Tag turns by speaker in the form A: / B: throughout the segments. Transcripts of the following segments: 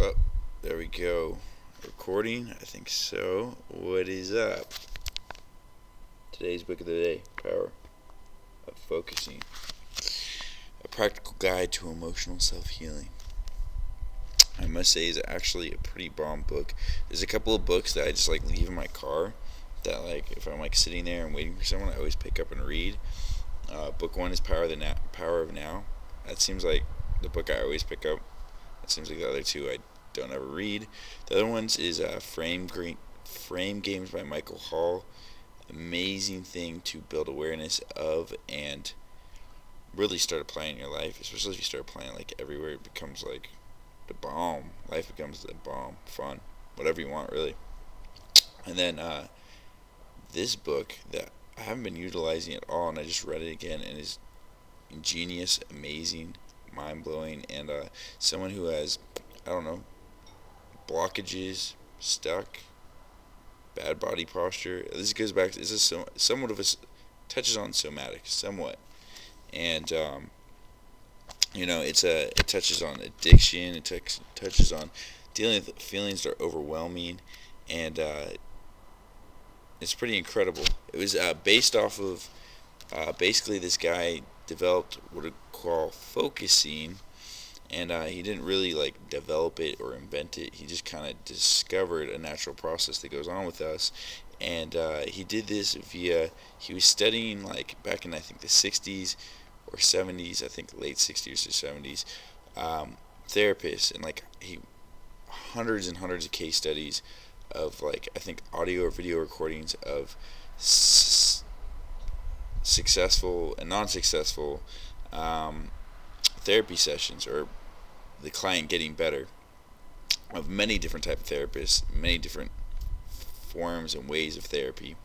A: Oh, there we go. Recording? I think so. What is up? Today's book of the day, Power of Focusing. A Practical Guide to Emotional Self-Healing. I must say is actually a pretty bomb book. There's a couple of books that I just leave in my car that if I'm sitting there and waiting for someone, I always pick up and read. Book one is Power of Now. That seems like the book I always pick up. It seems like the other two I don't ever read. The other ones is Frame Games by Michael Hall. Amazing thing to build awareness of and really start applying in your life, especially if you start applying everywhere. It becomes the bomb. Life becomes the bomb. Fun. Whatever you want, really. And then this book that I haven't been utilizing at all, and I just read it again, and is ingenious, amazing, mind-blowing, and someone who has, blockages, stuck, bad body posture. This goes back to, this is somewhat of a, touches on somatic, somewhat, and it touches on addiction, it touches on dealing with feelings that are overwhelming, and it's pretty incredible. It was based off of, basically this guy developed what I call focusing, and he didn't really develop it or invent it. He just kind of discovered a natural process that goes on with us, and he did this he was studying back in I think the 60s or 70s, I think late 60s or 70s, therapists, and he hundreds and hundreds of case studies of I think audio or video recordings of successful and non-successful therapy sessions, or the client getting better, of many different type of therapists, many different forms and ways of therapy,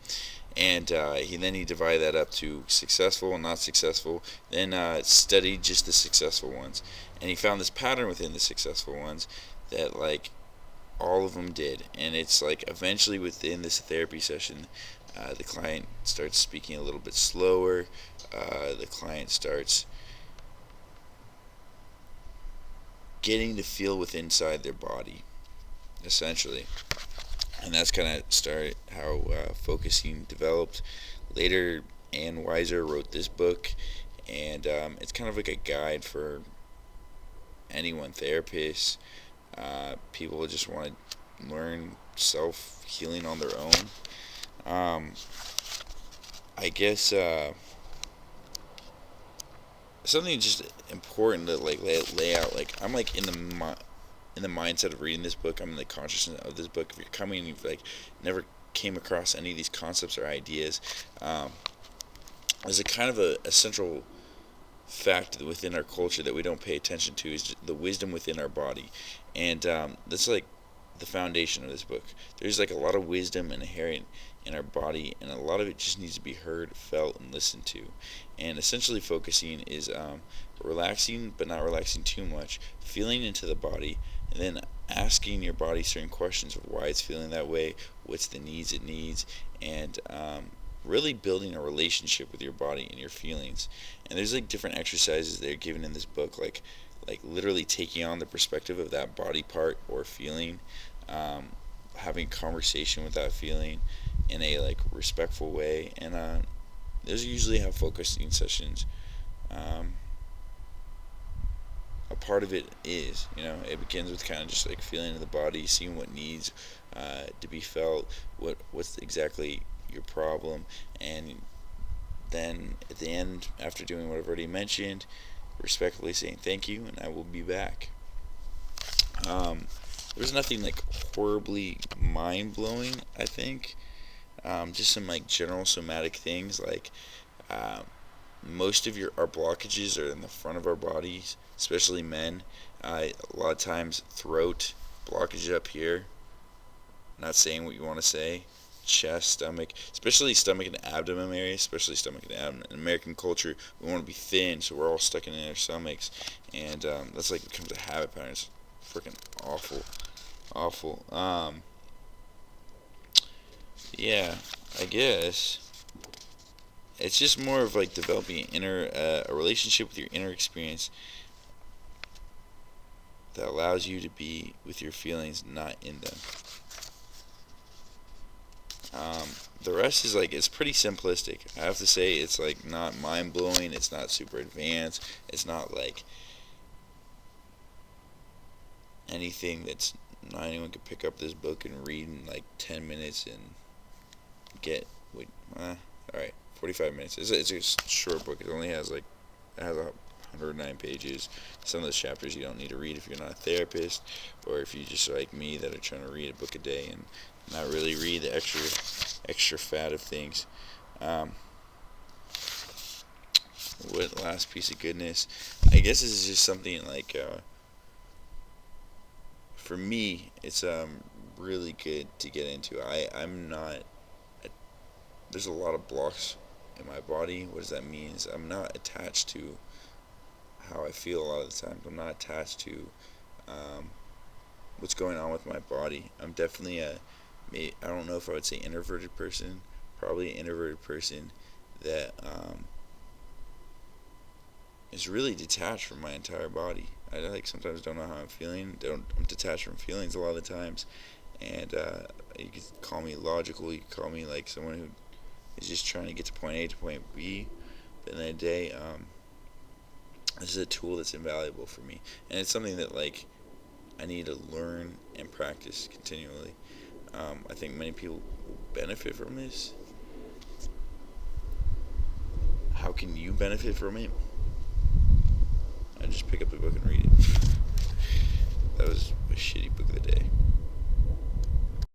A: and he divided that up to successful and not successful, then studied just the successful ones, and he found this pattern within the successful ones that all of them did, and it's eventually within this therapy session, the client starts speaking a little bit slower, the client starts getting to feel within inside their body, essentially, and that's kind of started how focusing developed. Later, Ann Weiser wrote this book, and it's kind of like a guide for anyone, therapists, people who just want to learn self-healing on their own. I guess something just important to lay out. I'm in the mindset of reading this book. I'm in the consciousness of this book. If you're coming and you've never came across any of these concepts or ideas, there's a kind of a central fact within our culture that we don't pay attention to, is the wisdom within our body, and that's the foundation of this book. There's a lot of wisdom inherent in our body, and a lot of it just needs to be heard, felt, and listened to. And essentially, focusing is relaxing, but not relaxing too much, feeling into the body, and then asking your body certain questions of why it's feeling that way, what's the needs it needs, and really building a relationship with your body and your feelings. And there's different exercises that are given in this book, like literally taking on the perspective of that body part or feeling, having conversation with that feeling in a respectful way, and those usually have focusing sessions. A part of it is, it begins with kind of just feeling in the body, seeing what needs to be felt, what's exactly your problem, and then at the end, after doing what I've already mentioned, respectfully saying thank you and I will be back. There's nothing horribly mind-blowing, I think. Just some general somatic things, most of our blockages are in the front of our bodies, especially men. A lot of times throat, blockage up here, not saying what you want to say, chest, stomach, especially stomach and abdomen area, especially stomach and abdomen. In American culture, we want to be thin, so we're all stuck in our stomachs, and that's becomes a habit pattern. It's freaking awful. Yeah, I guess it's just more of developing a relationship with your inner experience, that allows you to be with your feelings, not in them. The rest is like, it's pretty simplistic. I have to say, it's like not mind blowing. It's not super advanced. It's not like anything that's not anyone could pick up this book and read in like 10 minutes and get. Wait, all right, 45 minutes. It's a short book. It only has like, it has 109 pages. Some of the chapters you don't need to read if you're not a therapist, or if you just like me that are trying to read a book a day and not really read the extra fat of things. What last piece of goodness? I guess this is just something like, for me, it's really good to get into. I'm not. There's a lot of blocks in my body. What does that mean? Is I'm not attached to how I feel a lot of the time. I'm not attached to what's going on with my body. I'm definitely I don't know if I would say introverted person. Probably an introverted person that is really detached from my entire body. I like sometimes don't know how I'm feeling. I'm detached from feelings a lot of the times, and you could call me logical. You could call me like someone who is just trying to get to point A to point B. But in the day, this is a tool that's invaluable for me, and it's something that like I need to learn and practice continually. I think many people benefit from this. How can you benefit from it? I just pick up the book and read it. That was a shitty book of the day.